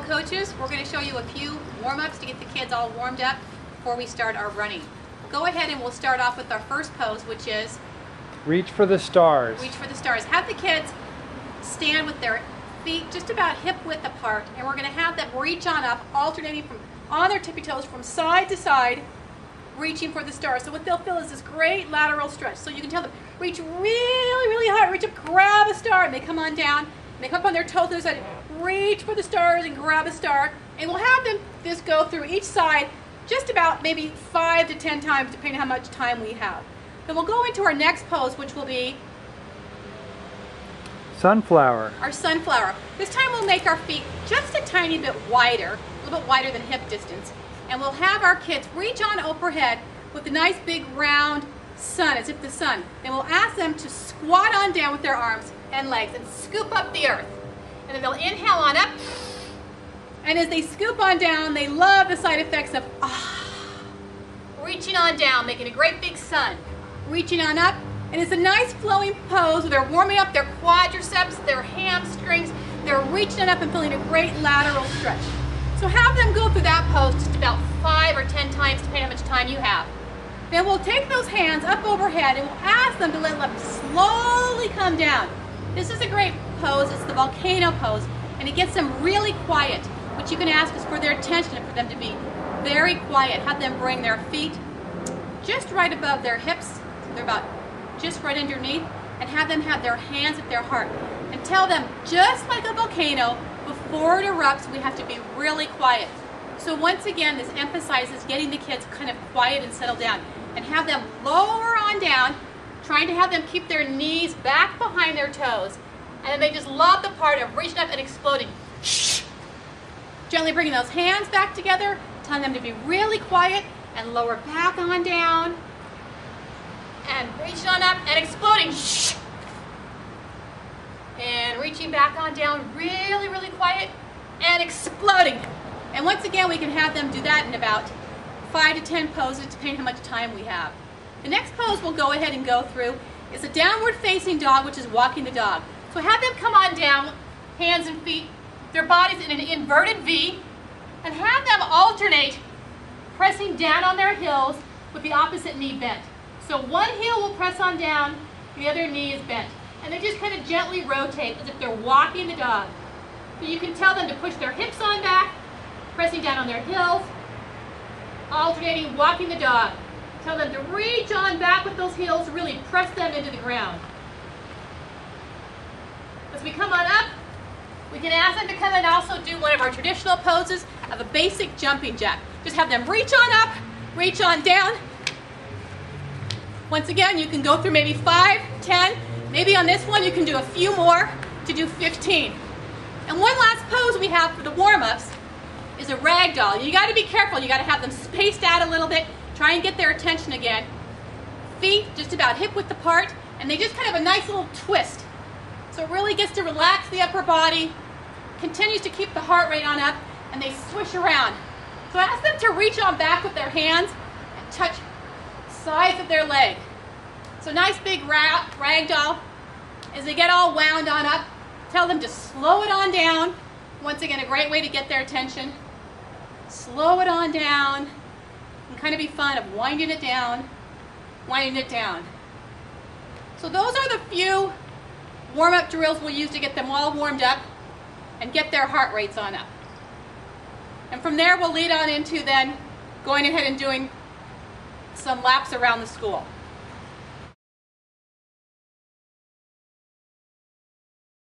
coaches, we're going to show you a few warm-ups to get the kids all warmed up before we start our running. Go ahead and we'll start off with our first pose, which is reach for the stars. Reach for the stars. Have the kids stand with their feet just about hip width apart, and we're going to have them reach on up, alternating from on their tippy toes from side to side, reaching for the stars. So what they'll feel is this great lateral stretch. So you can tell them, reach really, really hard, reach up, grab a star, and they come on down, and they come up on their toes to the side, reach for the stars and grab a star, and we'll have them just go through each side just about maybe 5 to 10 times, depending on how much time we have. Then we'll go into our next pose, which will be sunflower. Our sunflower. This time we'll make our feet just a tiny bit wider, a little bit wider than hip distance, and we'll have our kids reach on overhead with a nice big round sun, as if the sun. Then we'll ask them to squat on down with their arms and legs and scoop up the earth. And then they'll inhale on up, and as they scoop on down, they love the side effects of reaching on down, making a great big sun, reaching on up. And it's a nice flowing pose where they're warming up their quadriceps, their hamstrings, they're reaching up and feeling a great lateral stretch. So have them go through that pose just about 5 or 10 times, depending on how much time you have. Then we'll take those hands up overhead and we'll ask them to let them slowly come down. This is a great pose, it's the volcano pose, and it gets them really quiet. What you can ask is for their attention and for them to be very quiet. Have them bring their feet just right above their hips, so they're about just right underneath, and have them have their hands at their heart. And tell them, just like a volcano, before it erupts, we have to be really quiet. So once again, this emphasizes getting the kids kind of quiet and settle down. And have them lower on down, trying to have them keep their knees back behind their toes. And then they just love the part of reaching up and exploding. Shh. Gently bringing those hands back together, telling them to be really quiet, and lower back on down. And reaching on up and exploding. Shh. And reaching back on down, really, really quiet, and exploding. And once again, we can have them do that in about 5 to 10 poses, depending on how much time we have. The next pose we'll go ahead and go through is a downward facing dog, which is walking the dog. So have them come on down, hands and feet, their bodies in an inverted V, and have them alternate, pressing down on their heels with the opposite knee bent. So one heel will press on down, the other knee is bent. And they just kind of gently rotate as if they're walking the dog. So you can tell them to push their hips on back, pressing down on their heels, alternating, walking the dog. Tell them to reach on back with those heels, really press them into the ground. As we come on up, we can ask them to come and also do one of our traditional poses of a basic jumping jack. Just have them reach on up, reach on down. Once again, you can go through maybe 5, 10, maybe on this one you can do a few more to do 15. And one last pose we have for the warm-ups is a ragdoll. You got to be careful. You got to have them spaced out a little bit, try and get their attention again. Feet just about hip width apart, and they just kind of a nice little twist. So it really gets to relax the upper body, continues to keep the heart rate on up, and they swish around. So ask them to reach on back with their hands and touch sides of their leg. So nice big ragdoll. As they get all wound on up, tell them to slow it on down. Once again, a great way to get their attention. Slow it on down and kind of be fun of winding it down, winding it down. So those are the few warm-up drills we'll use to get them all warmed up and get their heart rates on up. And from there, we'll lead on into then going ahead and doing some laps around the school.